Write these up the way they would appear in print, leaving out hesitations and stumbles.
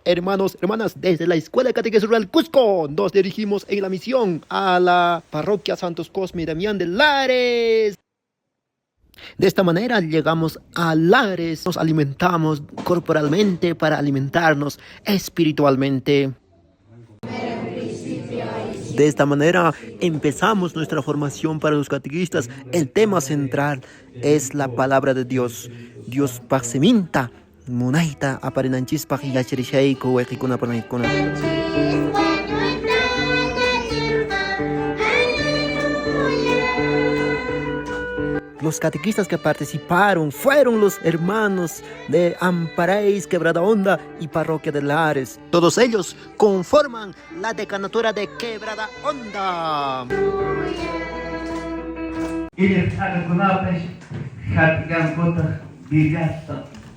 hermanos, hermanas, desde la Escuela de Catequesis Rural Cusco, nos dirigimos en la misión a la Parroquia Santos Cosme y Damián de Lares. De esta manera llegamos a Lares, nos alimentamos corporalmente para alimentarnos espiritualmente. De esta manera empezamos nuestra formación para los catequistas. El tema central es la palabra de Dios. Dios paseminta, munaita aparinanchispa y yachirishaiko wekikuna panaikuna. Los catequistas que participaron fueron los hermanos de Amparéis, Quebrada Honda y Parroquia de Lares. Todos ellos conforman la decanatura de Quebrada Honda.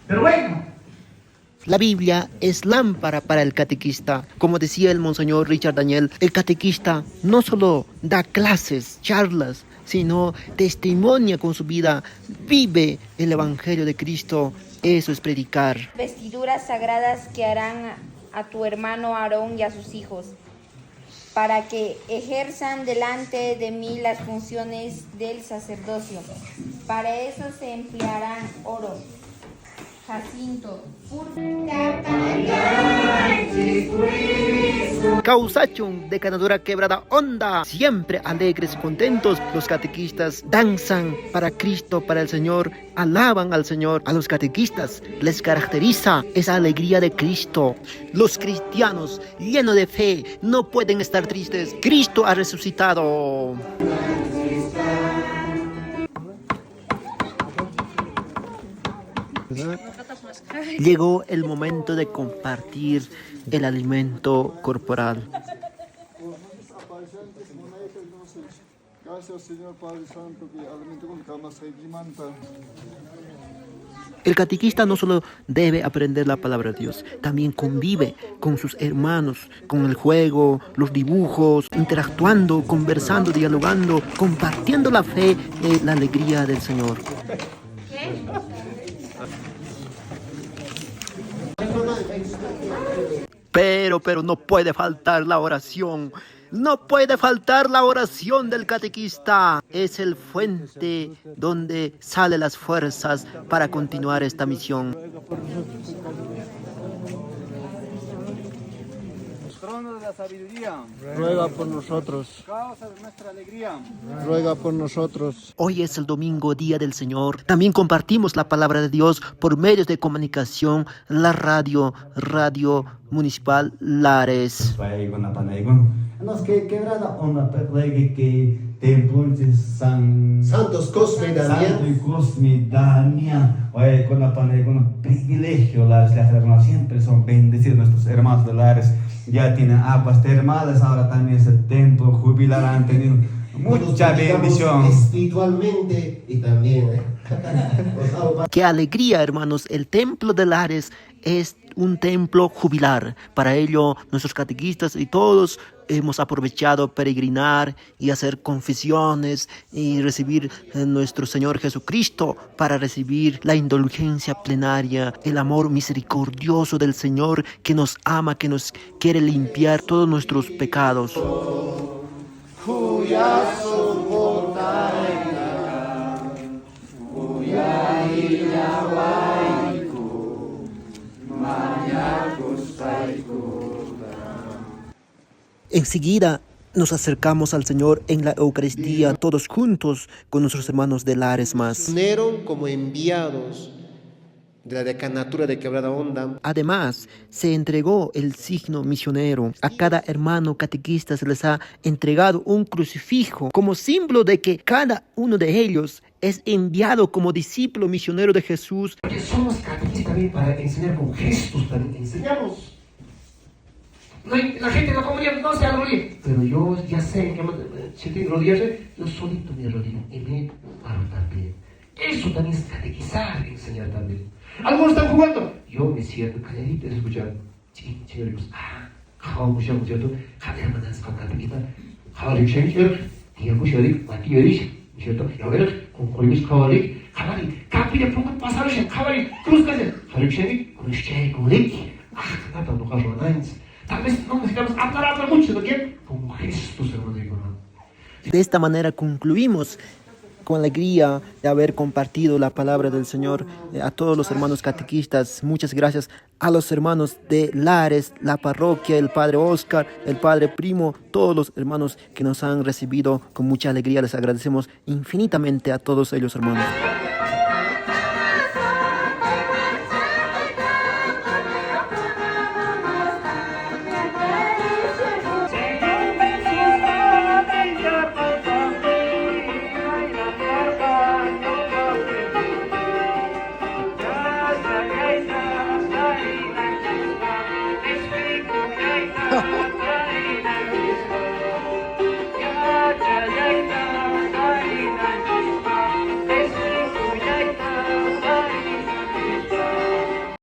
Pero bueno. La Biblia es lámpara para el catequista. Como decía el Monseñor Richard Daniel, el catequista no solo da clases, charlas, sino testimonia con su vida, vive el Evangelio de Cristo. Eso es predicar. Vestiduras sagradas que harán a tu hermano Aarón y a sus hijos, para que ejerzan delante de mí las funciones del sacerdocio. Para eso se emplearán oro, jacinto, púrpura. Causachum, decantadora Quebrada Honda. Siempre alegres y contentos, los catequistas danzan para Cristo, para el Señor, alaban al Señor. A los catequistas les caracteriza esa alegría de Cristo. Los cristianos llenos de fe no pueden estar tristes. Cristo ha resucitado. Llegó el momento de compartir el alimento corporal. El catequista no solo debe aprender la palabra de Dios, también convive con sus hermanos, con el juego, los dibujos, interactuando, conversando, dialogando, compartiendo la fe y la alegría del Señor. Pero no puede faltar la oración. No puede faltar la oración del catequista. Es el fuente donde salen las fuerzas para continuar esta misión. Trono de la sabiduría, ruega por nosotros. causa de nuestra alegría. Ruega por nosotros. Hoy es el domingo, Día del Señor. También compartimos la palabra de Dios por medios de comunicación, la radio municipal Lares. Nos que Quebrada Honda que templo de Santos Cosme y Damián. Santo y Cosme y Damián. Oye, con la pandemia, con un privilegio, Lares, siempre son bendecidos nuestros hermanos de Lares. Ya tienen aguas termales, ahora también ese templo jubilar han tenido mucha bendición. Espiritualmente y también. Qué alegría, hermanos. El templo de Lares es un templo jubilar. Para ello, nuestros catequistas y todos hemos aprovechado peregrinar y hacer confesiones y recibir a nuestro Señor Jesucristo para recibir la indulgencia plenaria, el amor misericordioso del Señor que nos ama, que nos quiere limpiar todos nuestros pecados. Enseguida nos acercamos al Señor en la Eucaristía, todos juntos con nuestros hermanos de Lares más. Unieron como enviados de la decanatura de Quebrada Honda. Además, se entregó el signo misionero. A cada hermano catequista se les ha entregado un crucifijo como símbolo de que cada uno de ellos es enviado como discípulo misionero de Jesús. Porque somos catequistas también para enseñar con gestos, también enseñamos. La gente de la comunidad no se arrodilla, pero yo ya sé que si tengo rodillarse, yo solito me arrodillo y me paro también. Eso también es catequizar, enseñar también. Algunos están jugando, yo me siento calladito y escuchar. Chicos, jaumusham cierto, hermanas con catequista, jaulixen tiempo ¿cierto? Y a ver, con colores cabalik, cabali, capilla pongo pasaros en cabali, cruz casi, jaulixen, cruzche, colik. Tal vez no necesitamos hablar mucho, ¿no? Con gestos, hermano. De esta manera concluimos con alegría de haber compartido la palabra del Señor a todos los hermanos catequistas. Muchas gracias a los hermanos de Lares, la parroquia, el Padre Oscar, el Padre Primo, todos los hermanos que nos han recibido con mucha alegría. Les agradecemos infinitamente a todos ellos, hermanos.